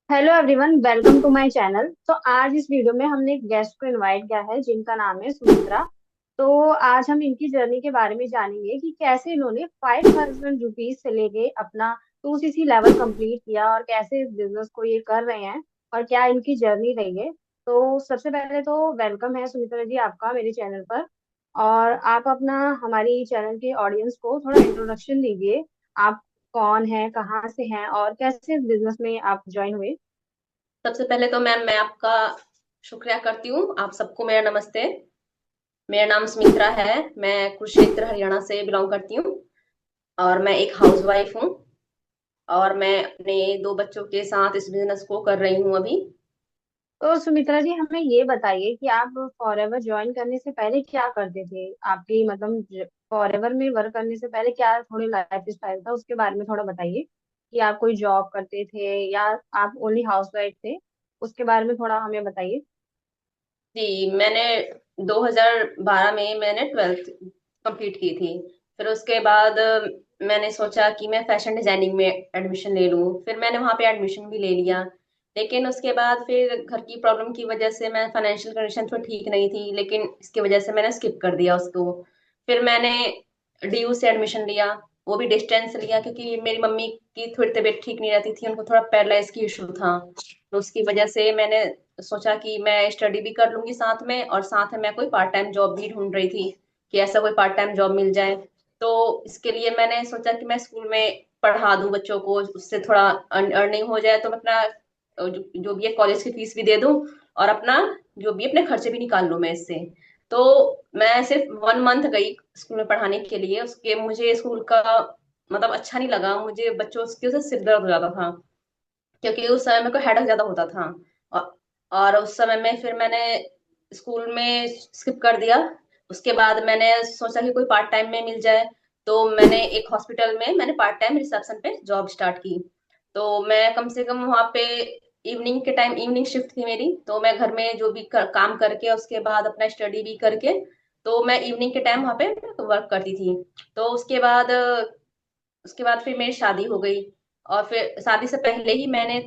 Hello everyone, welcome to my channel. तो आज इस वीडियो में हमने एक गेस्ट को इनवाइट किया है जिनका नाम है सुमित्रा। तो आज हम इनकी जर्नी के बारे में जानेंगे कि कैसे इन्होंने 5,000 रुपीज से लेके अपना 2CC लेवल कंप्लीट किया और कैसे इस बिजनेस को ये कर रहे हैं और क्या इनकी जर्नी रही है। तो सबसे पहले तो वेलकम है सुमित्रा जी आपका मेरे चैनल पर। और आप अपना हमारी चैनल के ऑडियंस को थोड़ा इंट्रोडक्शन दीजिए। आप कौन है, कहाँ से हैं और कैसे इस बिजनेस में आप ज्वाइन हुए। सबसे पहले तो मैम मैं आपका शुक्रिया करती हूँ। आप सबको मेरा नमस्ते। मेरा नाम सुमित्रा है। मैं कुरुक्षेत्र हरियाणा से बिलोंग करती हूँ और मैं एक हाउसवाइफ हूँ। और मैं अपने दो बच्चों के साथ इस बिजनेस को कर रही हूँ अभी। तो सुमित्रा जी हमें ये बताइए कि आप फॉरएवर ज्वाइन करने से पहले क्या करते थे। आपकी मतलब फॉरएवर में वर्क करने से पहले क्या थोड़ी लाइफ स्टाइल था, उसके बारे में थोड़ा बताइए कि आप कोई जॉब करते थे या आप ओनली हाउसवाइफ थे। उसके बारे में थोड़ा हमें बताइए। जी, मैंने 2012 में मैंने 12th कंप्लीट की थी। फिर उसके बाद मैंने सोचा कि मैं फैशन डिजाइनिंग में एडमिशन ले लूं। फिर मैंने वहां पे एडमिशन भी ले लिया। लेकिन उसके बाद फिर घर की प्रॉब्लम की वजह से मैं फाइनेंशियल कंडीशन तो ठीक नहीं थी, लेकिन इसकी वजह से मैंने स्किप कर दिया उसको। फिर मैंने डीयू से एडमिशन लिया। वो भी डिस्टेंस लिया क्योंकि मेरी मम्मी की थोड़ी तबीयत ठीक नहीं रहती थी, उनको थोड़ा पैरालाइज की इशू था। तो उसकी वजह से मैंने सोचा कि मैं स्टडी भी कर लूंगी साथ में, और साथ में मैं कोई पार्ट टाइम जॉब भी ढूंढ रही थी कि ऐसा कोई पार्ट टाइम जॉब मिल जाए। तो इसके लिए मैंने सोचा कि मैं स्कूल में पढ़ा दूं बच्चों को, उससे थोड़ा अर्निंग हो जाए तो मैं अपना जो भी है कॉलेज की फीस भी दे दूं, और अपना जो भी अपने खर्चे भी निकाल लूं मैं इससे। तो मैं सिर्फ 1 मंथ गई स्कूल में पढ़ाने के लिए। उसके मुझे स्कूल का मतलब अच्छा नहीं लगा। मुझे बच्चों से सिर दर्द हो जाता था क्योंकि उस समय मेरे को हेडक ज्यादा होता था। और, और उस समय में फिर मैंने स्कूल में स्किप कर दिया। उसके बाद मैंने सोचा कि कोई पार्ट टाइम में मिल जाए। तो मैंने एक हॉस्पिटल में मैंने पार्ट टाइम रिसेप्शन पे जॉब स्टार्ट की। तो मैं कम से कम वहां पे इवनिंग के टाइम, इवनिंग शिफ्ट थी मेरी, तो मैं घर में जो भी काम करके उसके बाद अपना स्टडी भी करके, तो मैं इवनिंग के टाइम वहां पे वर्क करती थी। तो उसके बाद फिर मेरी शादी हो गई। और फिर शादी से पहले ही मैंने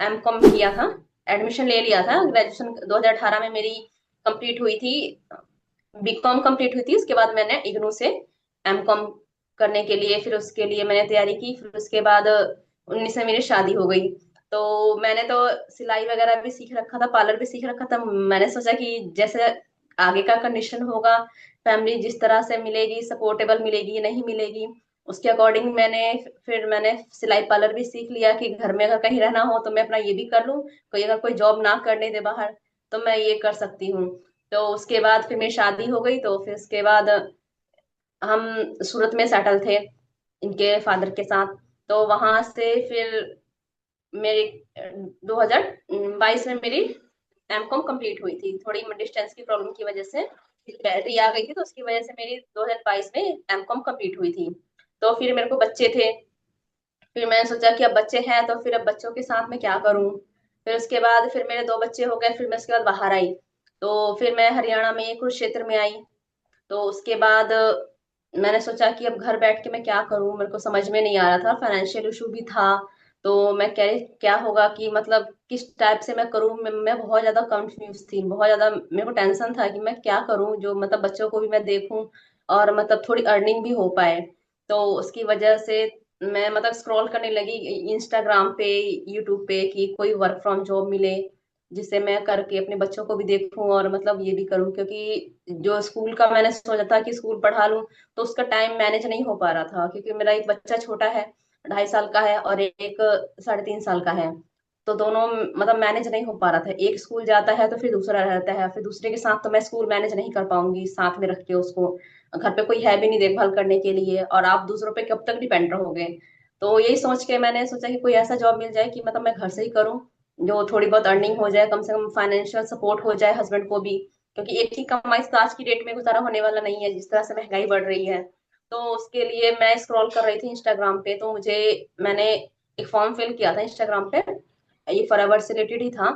एमकॉम किया था, एडमिशन ले लिया था। ग्रेजुएशन 2018 में मेरी कंप्लीट हुई थी, बीकॉम कंप्लीट हुई थी। उसके बाद मैंने इग्नू से एमकॉम करने के लिए, फिर उसके लिए मैंने तैयारी की। फिर उसके बाद 19 में मेरी शादी हो गई। तो मैंने तो सिलाई वगैरह भी सीख रखा था, पार्लर भी सीख रखा था। मैंने सोचा कि जैसे आगे का कंडीशन होगा, फैमिली जिस तरह से मिलेगी, सपोर्टेबल मिलेगी नहीं मिलेगी, उसके अकॉर्डिंग मैंने सिलाई पार्लर भी सीख लिया कि घर में अगर कहीं रहना हो तो मैं अपना ये भी कर लूं। कोई अगर कोई जॉब ना करने दे बाहर तो मैं ये कर सकती हूँ। तो उसके बाद फिर मेरी शादी हो गई। तो फिर उसके बाद हम सूरत में सेटल थे इनके फादर के साथ। तो वहां से फिर मेरी 2022 में मेरी एमकॉम कंप्लीट हुई थी। थोड़ी डिस्टेंस की प्रॉब्लम की वजह से बैटरी आ गई थी, तो उसकी वजह से मेरी 2022 में एमकॉम कंप्लीट हुई थी। तो फिर मेरे को बच्चे थे। फिर मैंने सोचा कि अब बच्चे हैं तो फिर अब बच्चों के साथ मैं क्या करूं। फिर उसके बाद फिर मेरे दो बच्चे हो गए, फिर मैं उसके बाद बाहर आई। तो फिर मैं हरियाणा में कुरुक्षेत्र में आई। तो उसके बाद मैंने सोचा कि अब घर बैठ के मैं क्या करूं, मेरे को समझ में नहीं आ रहा था, फाइनेंशियल इशू भी था। तो मैं क्या क्या होगा कि मतलब किस टाइप से मैं करूं। मैं बहुत ज्यादा कंफ्यूज थी, बहुत ज्यादा मेरे को टेंशन था कि मैं क्या करूं जो मतलब बच्चों को भी मैं देखूं और मतलब थोड़ी अर्निंग भी हो पाए। तो उसकी वजह से मैं मतलब स्क्रॉल करने लगी इंस्टाग्राम पे, यूट्यूब पे कि कोई वर्क फ्रॉम जॉब मिले जिसे मैं करके अपने बच्चों को भी देखूं और मतलब ये भी करूं। क्योंकि जो स्कूल का मैंने सोचा था कि स्कूल पढ़ा लूं, तो उसका टाइम मैनेज नहीं हो पा रहा था क्योंकि मेरा एक बच्चा छोटा है, 2.5 साल का है, और एक 3.5 साल का है। तो दोनों मतलब मैनेज नहीं हो पा रहा था। एक स्कूल जाता है तो फिर दूसरा रहता है, फिर दूसरे के साथ तो मैं स्कूल मैनेज नहीं कर पाऊंगी साथ में रख के उसको। घर पे कोई है भी नहीं देखभाल करने के लिए, और आप दूसरों पे कब तक डिपेंड रहोगे। तो यही सोच के मैंने सोचा कि कोई ऐसा जॉब मिल जाए कि मतलब मैं घर से ही करूं, जो थोड़ी बहुत अर्निंग हो जाए, कम से कम फाइनेंशियल सपोर्ट हो जाए हस्बैंड को भी। क्योंकि एक ही कमाई से तो आज की डेट में गुजारा होने वाला नहीं है, जिस तरह से महंगाई बढ़ रही है। तो उसके लिए मैं स्क्रॉल कर रही थी इंस्टाग्राम पे, तो मैंने एक फॉर्म फिल किया था इंस्टाग्राम पे। ये फॉरएवर से रिलेटेड ही था।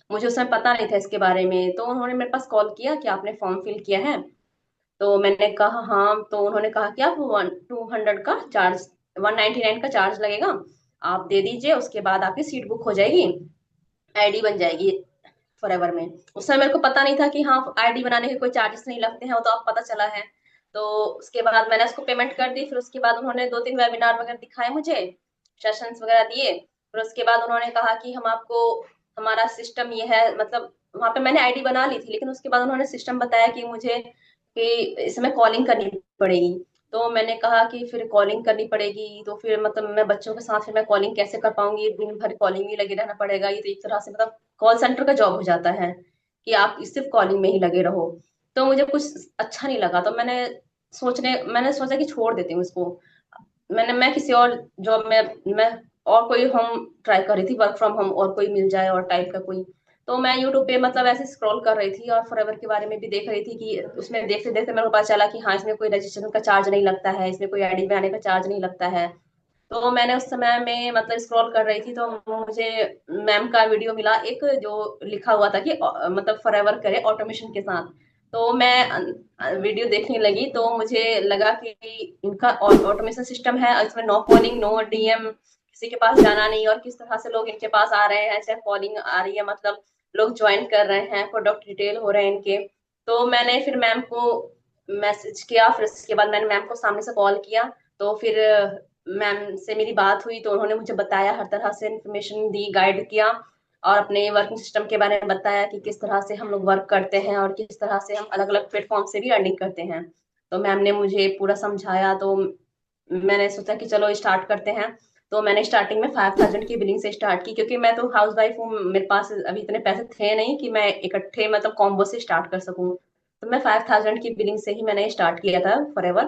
मुझे उसमें पता नहीं था इसके बारे में, तो उन्होंने मेरे पास कॉल किया कि आपने फॉर्म फिल किया है। तो मैंने कहा हाँ। तो उन्होंने कहा कि आप 200 का चार्ज, 199 का चार्ज लगेगा, आप दे दीजिए, उसके बाद आपकी सीट बुक हो जाएगी, आईडी बन जाएगी फॉरएवर में। उस समय मेरे को पता नहीं था कि हाँ आईडी बनाने के कोई चार्जेस नहीं लगते हैं, वो तो अब पता चला है। तो उसके बाद मैंने उसको पेमेंट कर दी। फिर उसके बाद उन्होंने 2-3 वेबिनार वगैरह दिखाए मुझे, सेशंस वगैरह दिए। फिर उसके बाद उन्होंने कहा कि हम आपको, हमारा सिस्टम ये है, मतलब वहां पे मैंने आईडी बना ली थी, लेकिन उसके बाद उन्होंने सिस्टम बताया कि मुझे कि इसमें कॉलिंग करनी पड़ेगी। तो मैंने कहा कि फिर कॉलिंग करनी पड़ेगी, तो फिर मतलब मैं बच्चों के साथ फिर मैं कॉलिंग कैसे कर पाऊंगी, दिन भर कॉलिंग ही लगे रहना पड़ेगा। ये तो एक तरह से मतलब कॉल सेंटर का जॉब हो जाता है कि आप सिर्फ कॉलिंग में ही लगे रहो। तो मुझे कुछ अच्छा नहीं लगा, तो मैंने सोचा कि छोड़ देती हूँ इसको। मैं किसी और जॉब में मैं और कोई होम ट्राई कर रही थी, वर्क फ्रॉम होम और कोई मिल जाए और टाइप का कोई। तो मैं यूट्यूब पे मतलब ऐसे स्क्रॉल कर रही थी और फॉरएवर के बारे में भी देख रही थी कि उसमें देखते देखते मेरे को पता चला कि हाँ इसमें कोई रजिस्ट्रेशन का चार्ज नहीं लगता है, इसमें कोई आईडी बनाने का चार्ज नहीं लगता है। तो मैंने उस समय में मतलब स्क्रॉल कर रही थी, तो मुझे मैम का वीडियो मिला एक, जो लिखा हुआ था कि मतलब फॉरएवर करे ऑटोमेशन के साथ। तो मैं वीडियो देखने लगी, तो मुझे लगा कि इनका ऑटोमेशन सिस्टम है, इसमें नो कॉलिंग नो डीएम, किसी के पास जाना नहीं, और किस तरह से लोग इनके पास आ रहे हैं, ऐसे कॉलिंग आ रही है, मतलब लोग ज्वाइन कर रहे हैं, प्रोडक्ट डिटेल हो रहे हैं इनके। तो मैंने फिर मैम को मैसेज किया, फिर उसके बाद मैंने मैम को सामने से कॉल किया। तो फिर मैम से मेरी बात हुई, तो उन्होंने मुझे बताया, हर तरह से इन्फॉर्मेशन दी, गाइड किया, और अपने वर्किंग सिस्टम के बारे में बताया कि किस तरह से हम लोग वर्क करते हैं और किस तरह से हम अलग अलग प्लेटफॉर्म से भी अर्निंग करते हैं। तो मैम ने मुझे पूरा समझाया, तो मैंने सोचा कि चलो स्टार्ट करते हैं। तो मैंने स्टार्टिंग में 5,000 की बिलिंग से स्टार्ट की, क्योंकि मैं तो हाउस वाइफ हूँ, मेरे पास अभी इतने पैसे थे नहीं कि मैं इकट्ठे मतलब कॉम्बो से स्टार्ट कर सकूं। तो मैं 5,000 की बिलिंग से ही मैंने स्टार्ट किया था फॉरएवर।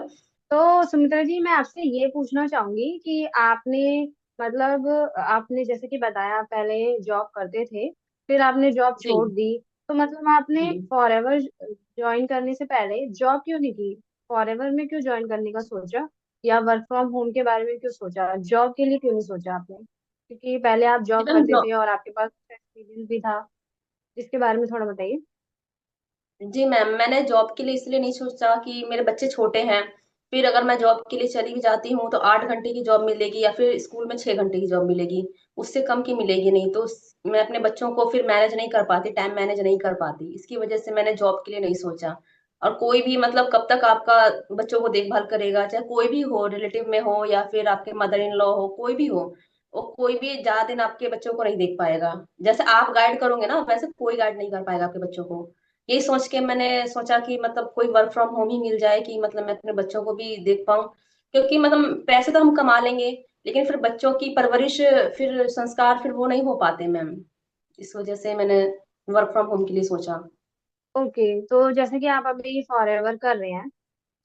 तो सुमित्रा जी, मैं आपसे ये पूछना चाहूंगी कि आपने मतलब आपने जैसे कि बताया पहले जॉब करते थे, फिर आपने जॉब जी छोड़ दी। तो मतलब आपने जी। फॉरएवर ज्वाइन करने से पहले जॉब क्यों नहीं की? फॉरएवर में क्यों ज्वाइन करने का सोचा? या वर्क फ्रॉम होम के बारे में क्यों सोचा? जॉब के लिए क्यों नहीं सोचा आपने? क्योंकि पहले आप जी जॉब मैम, करते थे और आपके पास एक्सपीरियंस भी था। इसके बारे में थोड़ा बताइए। जी मैम, मैंने जॉब के लिए इसलिए नहीं सोचा कि मेरे बच्चे छोटे हैं। फिर अगर मैं जॉब के लिए चली भी जाती हूँ तो 8 घंटे की जॉब मिलेगी, या फिर स्कूल में 6 घंटे की जॉब मिलेगी, उससे कम की मिलेगी नहीं। तो मैं अपने बच्चों को फिर मैनेज नहीं कर पाती, टाइम मैनेज नहीं कर पाती, इसकी वजह से मैंने जॉब के लिए नहीं सोचा। और कोई भी मतलब कब तक आपका बच्चों को देखभाल करेगा, चाहे कोई भी हो, रिलेटिव में हो या फिर आपके मदर इन लॉ हो, कोई भी हो, वो कोई भी ज्यादा दिन आपके बच्चों को नहीं देख पाएगा। जैसे आप गाइड करोगे ना, वैसे कोई गाइड नहीं कर पाएगा आपके बच्चों को। यही सोच के मैंने सोचा कि मतलब कोई वर्क फ्रॉम होम ही मिल जाए, कि मतलब मैं अपने बच्चों को भी देख पाऊं। क्योंकि मतलब पैसे तो हम कमा लेंगे, लेकिन फिर बच्चों की परवरिश, फिर संस्कार फिर वो नहीं हो पाते मैम। इस वजह से मैंने वर्क फ्रॉम होम के लिए सोचा। ओके, तो जैसे कि आप अभी फॉरएवर कर रहे हैं,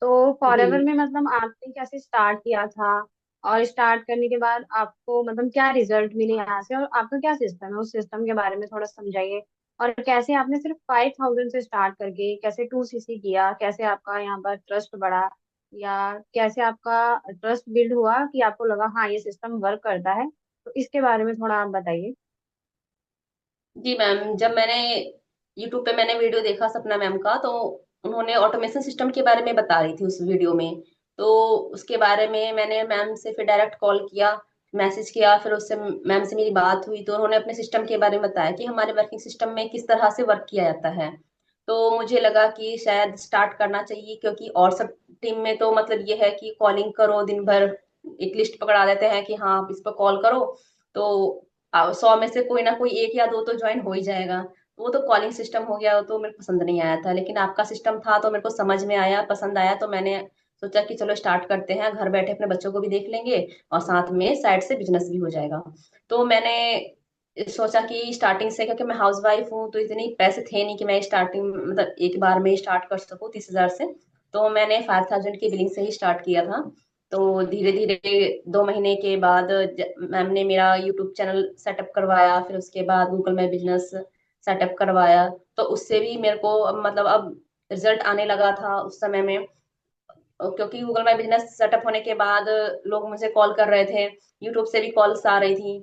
तो जी फॉरएवर में मतलब आपने कैसे स्टार्ट किया था? और स्टार्ट करने के बाद आपको मतलब क्या रिजल्ट मिले यहाँ से, और आपका क्या सिस्टम है, उस सिस्टम के बारे में थोड़ा समझाइए। और कैसे आपने सिर्फ 5,000 से स्टार्ट करके कैसे 2cc किया, कैसे आपका यहाँ पर ट्रस्ट बढ़ा, या कैसे आपका ट्रस्ट बिल्ड हुआ कि आपको लगा हाँ ये सिस्टम वर्क करता है? तो इसके बारे में थोड़ा आप बताइए। जी मैम, जब मैंने यूट्यूब पे मैंने वीडियो देखा सपना मैम का, तो उन्होंने ऑटोमेशन सिस्टम के बारे में बता रही थी उस वीडियो में। तो उसके बारे में मैंने मैम से फिर डायरेक्ट कॉल किया, मैसेज किया, फिर उससे मैम से मेरी बात हुई, तो उन्होंने अपने सिस्टम के बारे में बताया कि हमारे वर्किंग सिस्टम में किस तरह से वर्क किया जाता है। तो मुझे लगा कि शायद स्टार्ट करना चाहिए, क्योंकि और सब टीम में तो मतलब ये है कि कॉलिंग करो दिन भर, एक लिस्ट पकड़ा देते हैं कि हाँ आप इस पर कॉल करो, तो 100 में से कोई ना कोई एक या दो तो ज्वाइन हो ही जाएगा। वो तो कॉलिंग सिस्टम हो गया, वो तो मेरे को पसंद नहीं आया था, लेकिन आपका सिस्टम था तो मेरे को समझ में आया, पसंद आया। तो मैंने सोचा कि चलो स्टार्ट करते हैं, घर बैठे अपने बच्चों को भी देख लेंगे और साथ में साइड से बिजनेस भी हो जाएगा। तो मैंने सोचा कि स्टार्टिंग से, क्योंकि मैं हाउस वाइफ हूँ तो इतने पैसे थे नहीं कि मैं स्टार्टिंग मतलब एक बार में स्टार्ट कर सकूँ 30,000 से। तो मैंने 5,000 की बिलिंग से ही स्टार्ट किया था। तो धीरे धीरे 2 महीने के बाद मैम ने मेरा यूट्यूब चैनल सेटअप करवाया, फिर उसके बाद गूगल में बिजनेस सेटअप करवाया। तो उससे भी मेरे को मतलब अब रिजल्ट आने लगा था उस समय में। क्योंकि गूगल में बिजनेस सेटअप होने के बाद लोग मुझे कॉल कर रहे थे, यूट्यूब से भी कॉल्स आ रही थी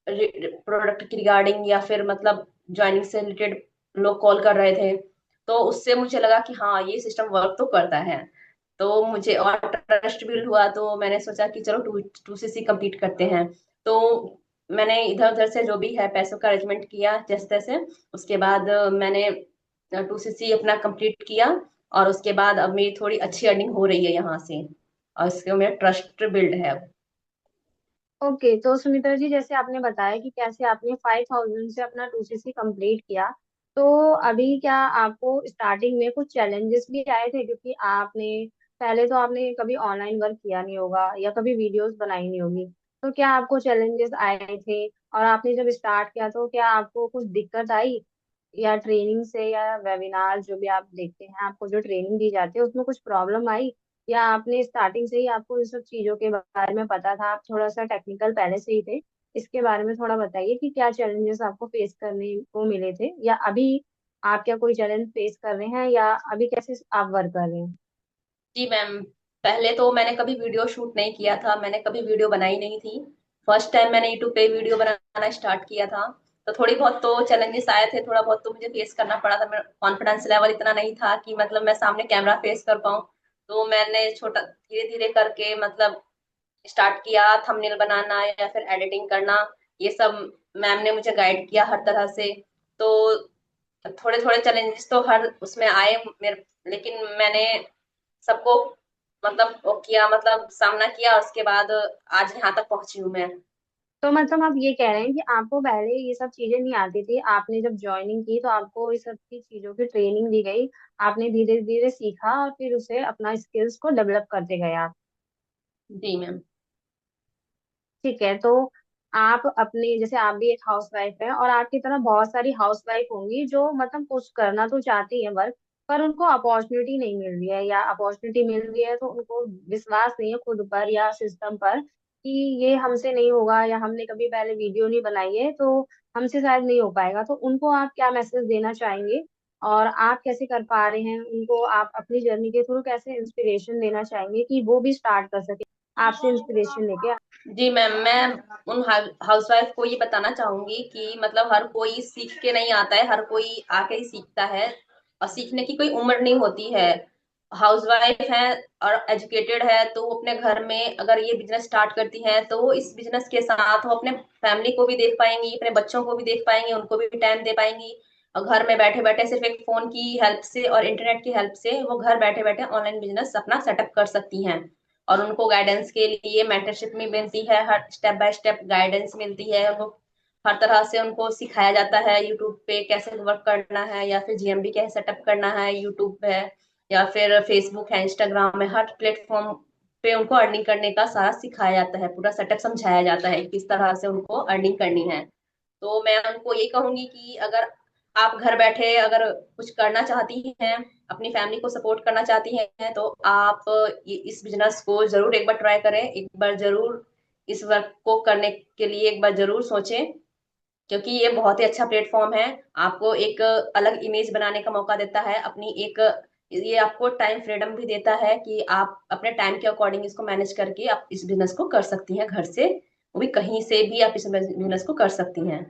प्रोडक्ट की रिगार्डिंग, या फिर मतलब ज्वाइनिंग से रिलेटेड लोग कॉल कर रहे थे। तो उससे मुझे लगा कि हाँ ये सिस्टम वर्क तो करता है। तो मुझे और ट्रस्ट बिल्ड हुआ, तो मैंने सोचा कि चलो टू सीसी कंप्लीट करते हैं। तो मैंने इधर उधर से जो भी है पैसों का अरेंजमेंट किया जैसे तैसे। उसके बाद मैंने टू सीसी अपना कंप्लीट किया, और उसके बाद अब मेरी थोड़ी अच्छी अर्निंग हो रही है यहाँ से, और इसके मेरा ट्रस्ट बिल्ड है अब। ओके, तो सुमित्रा जी, जैसे आपने बताया कि कैसे आपने 5,000 से अपना 2cc कंप्लीट किया, तो अभी क्या आपको स्टार्टिंग में कुछ चैलेंजेस भी आए थे? क्योंकि आपने पहले तो आपने कभी ऑनलाइन वर्क किया नहीं होगा या कभी वीडियोस बनाई नहीं होगी, तो क्या आपको चैलेंजेस आए थे? और आपने जब स्टार्ट किया तो क्या आपको कुछ दिक्कत आई, या ट्रेनिंग से या वेबिनार जो भी आप देखते हैं, आपको जो ट्रेनिंग दी जाती है उसमें कुछ प्रॉब्लम आई, या आपने स्टार्टिंग से ही आपको इन सब चीजों के बारे में पता था, आप थोड़ा सा टेक्निकल पहले से ही थे? इसके बारे में थोड़ा बताइए कि क्या चैलेंजेस आपको फेस करने को मिले थे, या अभी आप क्या कोई चैलेंज फेस कर रहे हैं, या अभी कैसे आप वर्क कर रहे हैं? जी मैम, पहले तो मैंने कभी वीडियो शूट नहीं किया था, मैंने कभी वीडियो बनाई नहीं थी। फर्स्ट टाइम मैंने यूट्यूब पे वीडियो बनाना स्टार्ट किया था। तो थोड़ी बहुत तो चैलेंजेस आए थे, थोड़ा बहुत तो मुझे फेस करना पड़ा था। मेरा कॉन्फिडेंस लेवल इतना नहीं था कि मतलब मैं सामने कैमरा फेस कर पाऊँ। तो मैंने छोटा धीरे धीरे करके मतलब स्टार्ट किया, थंबनेल बनाना या फिर एडिटिंग करना, ये सब मैम ने मुझे गाइड किया हर तरह से। तो थोड़े थोड़े चैलेंजेस तो हर उसमें आए मेरे, लेकिन मैंने सबको मतलब वो किया, मतलब सामना किया, उसके बाद आज यहाँ तक पहुंची हूँ मैं। तो मतलब आप ये कह रहे हैं कि आपको पहले ये सब चीजें नहीं आती थी, आपने जब ज्वाइनिंग की तो आपको इस सब की चीजों की ट्रेनिंग दी गई, आपने धीरे धीरे सीखा और फिर उसे अपना स्किल्स को डेवलप करते गए आप। जी मैम। ठीक है, तो आप अपने, जैसे आप भी एक हाउस वाइफ है और आपकी तरह बहुत सारी हाउस वाइफ होंगी जो मतलब कुछ करना तो चाहती है वर्क, पर उनको अपॉर्चुनिटी नहीं मिल रही है, या अपॉर्चुनिटी मिल रही है तो उनको विश्वास नहीं है खुद पर या सिस्टम पर कि ये हमसे नहीं होगा, या हमने कभी पहले वीडियो नहीं बनाई है तो हमसे शायद नहीं हो पाएगा। तो उनको आप क्या मैसेज देना चाहेंगे, और आप कैसे कर पा रहे हैं उनको, आप अपनी जर्नी के थ्रू कैसे इंस्पिरेशन देना चाहेंगे कि वो भी स्टार्ट कर सके आपसे इंस्पिरेशन लेके? जी मैम, मैं उन हाउसवाइफ को ये बताना चाहूंगी कि मतलब हर कोई सीख के नहीं आता है, हर कोई आके ही सीखता है, और सीखने की कोई उम्र नहीं होती है। हाउसवाइफ है और एजुकेटेड है, तो वो अपने घर में अगर ये बिजनेस स्टार्ट करती हैं तो वो इस बिजनेस के साथ वो अपने फैमिली को भी देख पाएंगी, अपने बच्चों को भी देख पाएंगी, उनको भी टाइम दे पाएंगी। और घर में बैठे बैठे सिर्फ एक फोन की हेल्प से और इंटरनेट की हेल्प से वो घर बैठे बैठे ऑनलाइन बिजनेस अपना सेटअप कर सकती हैं। और उनको गाइडेंस के लिए मेंटरशिप भी मिलती है, हर स्टेप बाय स्टेप गाइडेंस मिलती है। वो हर तरह से उनको सिखाया जाता है यूट्यूब पे कैसे वर्क करना है, या फिर जीएमबी कैसे सेटअप करना है यूट्यूब पे, या फिर फेसबुक है, इंस्टाग्राम है, हर प्लेटफॉर्म पे उनको अर्निंग करने का सारा सिखाया जाता है, पूरा सेटअप समझाया जाता है किस तरह से उनको अर्निंग करनी है। तो मैं उनको ये कहूंगी कि अगर आप घर बैठे अगर कुछ करना चाहती हैं, अपनी फैमिली को सपोर्ट करना चाहती हैं, तो आप इस बिजनेस को जरूर एक बार ट्राई करें, एक बार जरूर इस वर्क को करने के लिए एक बार जरूर सोचें। क्योंकि ये बहुत ही अच्छा प्लेटफॉर्म है, आपको एक अलग इमेज बनाने का मौका देता है, अपनी एक ये आपको टाइम फ्रीडम भी देता है कि आप अपने टाइम के अकॉर्डिंग इसको मैनेज करके आप इस बिजनेस को कर सकती हैं घर से, वो भी कहीं से भी आप इस बिजनेस को कर सकती हैं।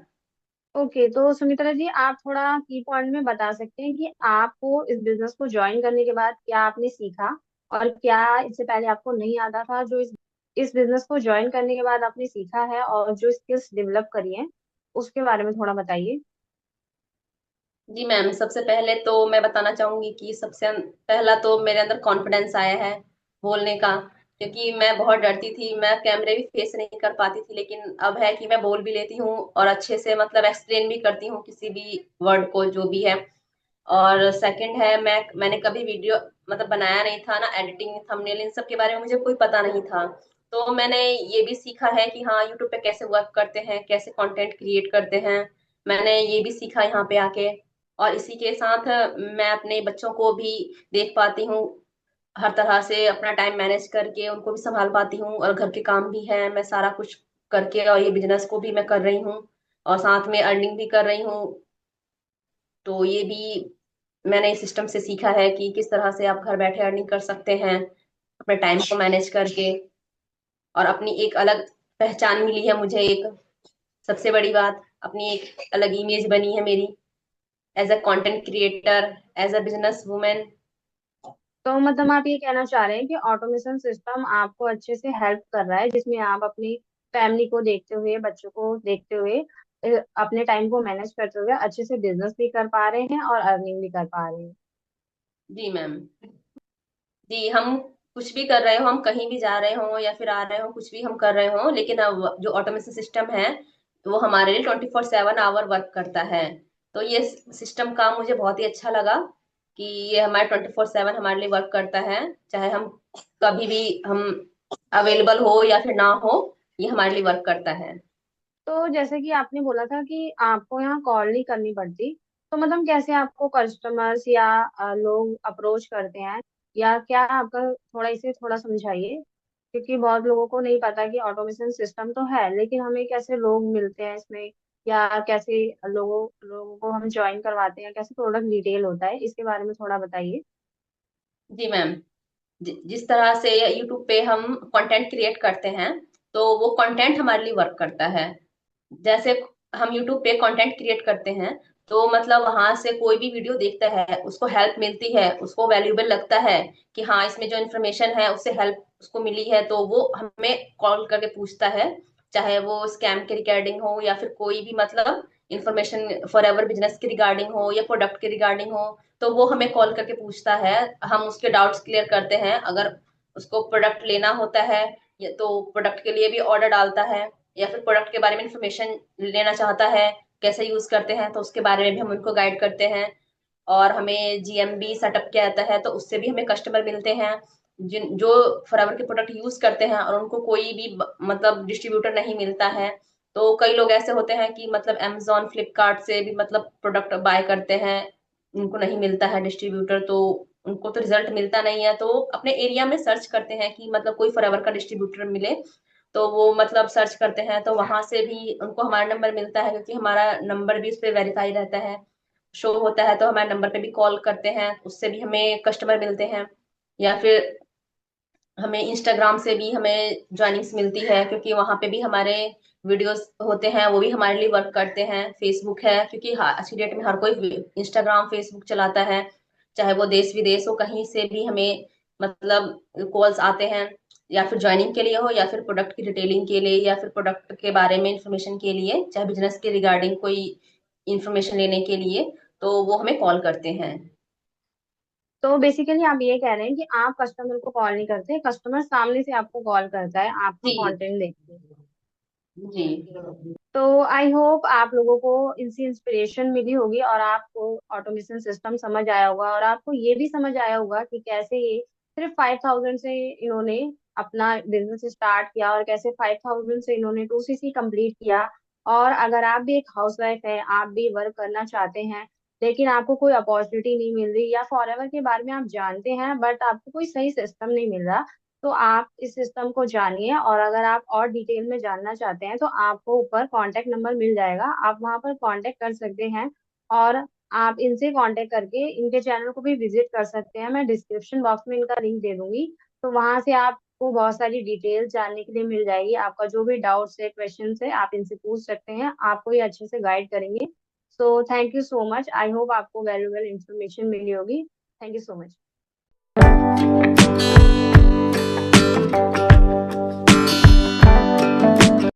ओके, तो सुमित्रा जी, आप थोड़ा की पॉइंट में बता सकते हैं कि आपको इस बिजनेस को ज्वाइन करने के बाद क्या आपने सीखा, और क्या इससे पहले आपको नहीं आता था जो इस बिजनेस को ज्वाइन करने के बाद आपने सीखा है, और जो स्किल्स डेवलप करी हैं उसके बारे में थोड़ा बताइए। जी मैम, सबसे पहले तो मैं बताना चाहूंगी कि सबसे पहला तो मेरे अंदर कॉन्फिडेंस आया है बोलने का। क्योंकि मैं बहुत डरती थी, मैं कैमरे भी फेस नहीं कर पाती थी, लेकिन अब है कि मैं बोल भी लेती हूँ और अच्छे से मतलब एक्सप्लेन भी करती हूँ किसी भी वर्ड को जो भी है। और सेकंड है, मैंने कभी वीडियो मतलब बनाया नहीं था ना, एडिटिंग थंबनेल इन सब के बारे में मुझे कोई पता नहीं था। तो मैंने ये भी सीखा है कि हाँ, यूट्यूब पे कैसे वर्क करते हैं, कैसे कंटेंट क्रिएट करते हैं, मैंने ये भी सीखा यहाँ पे आके। और इसी के साथ मैं अपने बच्चों को भी देख पाती हूँ, हर तरह से अपना टाइम मैनेज करके उनको भी संभाल पाती हूँ, और घर के काम भी है, मैं सारा कुछ करके, और ये बिजनेस को भी मैं कर रही हूँ, और साथ में अर्निंग भी कर रही हूँ। तो ये भी मैंने इस सिस्टम से सीखा है कि किस तरह से आप घर बैठे अर्निंग कर सकते हैं अपने टाइम को मैनेज करके। और अपनी एक अलग पहचान मिली है मुझे, एक सबसे बड़ी बात, अपनी एक अलग इमेज बनी है मेरी as a content creator, as a business women. तो मतलब आप ये कहना चाह रहे हैं कि ऑटोमेशन सिस्टम आपको अच्छे से हेल्प कर रहा है, जिसमें आप अपनी फैमिली को देखते हुए, बच्चों को देखते हुए, अपने टाइम को मैनेज करते हुए अच्छे से बिजनेस भी कर पा रहे हैं और अर्निंग भी कर पा रहे हैं। जी मैम। जी, हम कुछ भी कर रहे हो, हम कहीं भी जा रहे हो या फिर आ रहे हो, कुछ भी हम कर रहे हो, लेकिन अब जो ऑटोमेशन सिस्टम है वो हमारे लिए 24/7 आवर वर्क करता है। तो ये सिस्टम का मुझे बहुत ही अच्छा लगा कि ये हमारे 24/7 हमारे लिए वर्क करता है। चाहे हम कभी भी हम अवेलेबल हो या फिर ना हो, ये हमारे लिए वर्क करता है। तो जैसे कि आपने बोला था कि आपको यहाँ कॉल नहीं करनी पड़ती, तो मतलब कैसे आपको कस्टमर्स या लोग अप्रोच करते हैं, या क्या आपका, थोड़ा इसे थोड़ा समझाइए, क्योंकि बहुत लोगों को नहीं पता कि ऑटोमेशन सिस्टम तो है, लेकिन हमें कैसे लोग मिलते हैं इसमें, या कैसे लोगों लोगों को हम ज्वाइन करवाते हैं, कैसे प्रोडक्ट डिटेल होता है, इसके बारे में थोड़ा बताइए। जी मैम। जिस तरह से यूट्यूब पे हम कंटेंट क्रिएट करते हैं, तो वो कंटेंट हमारे लिए वर्क करता है। जैसे हम यूट्यूब पे कंटेंट क्रिएट करते हैं, तो मतलब वहां से कोई भी वीडियो देखता है, उसको हेल्प मिलती है, उसको वैल्यूएबल लगता है कि हाँ इसमें जो इन्फॉर्मेशन है उससे हेल्प उसको मिली है, तो वो हमें कॉल करके पूछता है। चाहे वो स्कैम के रिगार्डिंग हो या फिर कोई भी मतलब इंफॉर्मेशन फॉर एवर बिजनेस के रिगार्डिंग हो या प्रोडक्ट के रिगार्डिंग हो, तो वो हमें कॉल करके पूछता है। हम उसके डाउट्स क्लियर करते हैं। अगर उसको प्रोडक्ट लेना होता है या तो प्रोडक्ट के लिए भी ऑर्डर डालता है, या फिर प्रोडक्ट के बारे में इंफॉर्मेशन लेना चाहता है, कैसे यूज करते हैं, तो उसके बारे में भी हम उनको गाइड करते हैं। और हमें जीएमबी सेटअप किया जाता है, तो उससे भी हमें कस्टमर मिलते हैं जिन जो फॉरएवर के प्रोडक्ट यूज करते हैं और उनको कोई भी मतलब डिस्ट्रीब्यूटर नहीं मिलता है। तो कई लोग ऐसे होते हैं कि मतलब अमेजोन फ्लिपकार्ट से भी मतलब प्रोडक्ट बाय करते हैं, उनको नहीं मिलता है डिस्ट्रीब्यूटर, तो उनको तो रिजल्ट मिलता नहीं है, तो अपने एरिया में सर्च करते हैं कि मतलब कोई फॉरएवर का डिस्ट्रीब्यूटर मिले। तो वो मतलब सर्च करते हैं, तो वहां से भी उनको हमारा नंबर मिलता है, क्योंकि हमारा नंबर भी उस पर वेरीफाई रहता है, शो होता है, तो हमारे नंबर पे भी कॉल करते हैं, उससे भी हमें कस्टमर मिलते हैं। या फिर हमें इंस्टाग्राम से भी हमें ज्वाइनिंग्स मिलती है, क्योंकि वहां पे भी हमारे वीडियोस होते हैं, वो भी हमारे लिए वर्क करते हैं। फेसबुक है, क्योंकि आज की डेट में हर कोई इंस्टाग्राम फेसबुक चलाता है, चाहे वो देश विदेश हो, कहीं से भी हमें मतलब कॉल्स आते हैं, या फिर ज्वाइनिंग के लिए हो या फिर प्रोडक्ट की डिटेलिंग के लिए या फिर प्रोडक्ट के बारे में इंफॉर्मेशन के लिए, चाहे बिजनेस के रिगार्डिंग कोई इंफॉर्मेशन लेने के लिए, तो वो हमें कॉल करते हैं। तो बेसिकली आप ये कह रहे हैं कि आप कस्टमर को कॉल नहीं करते, कस्टमर सामने से आपको कॉल करता है आपका जी। कंटेंट देख के। जी। तो आई होप आप लोगों को इनसे इंस्पिरेशन मिली होगी, और आपको ऑटोमेशन सिस्टम समझ आया होगा, और आपको ये भी समझ आया होगा कि कैसे ये सिर्फ 5,000 से इन्होंने अपना बिजनेस स्टार्ट किया, और कैसे 5,000 से इन्होंने 2CC कंप्लीट किया। और अगर आप भी एक हाउसवाइफ है, आप भी वर्क करना चाहते हैं, लेकिन आपको कोई अपॉर्चुनिटी नहीं मिल रही, या फॉरएवर के बारे में आप जानते हैं बट आपको कोई सही सिस्टम नहीं मिल रहा, तो आप इस सिस्टम को जानिए। और अगर आप और डिटेल में जानना चाहते हैं, तो आपको ऊपर कांटेक्ट नंबर मिल जाएगा, आप वहां पर कांटेक्ट कर सकते हैं। और आप इनसे कांटेक्ट करके इनके चैनल को भी विजिट कर सकते हैं, मैं डिस्क्रिप्शन बॉक्स में इनका लिंक दे दूंगी। तो वहां से आपको बहुत सारी डिटेल्स जानने के लिए मिल जाएगी, आपका जो भी डाउट्स है, क्वेश्चन है, आप इनसे पूछ सकते हैं, आपको ये अच्छे से गाइड करेंगे। So thank you so much, I hope आपको वैल्यूएबल इंफॉर्मेशन मिली होगी। Thank you so much.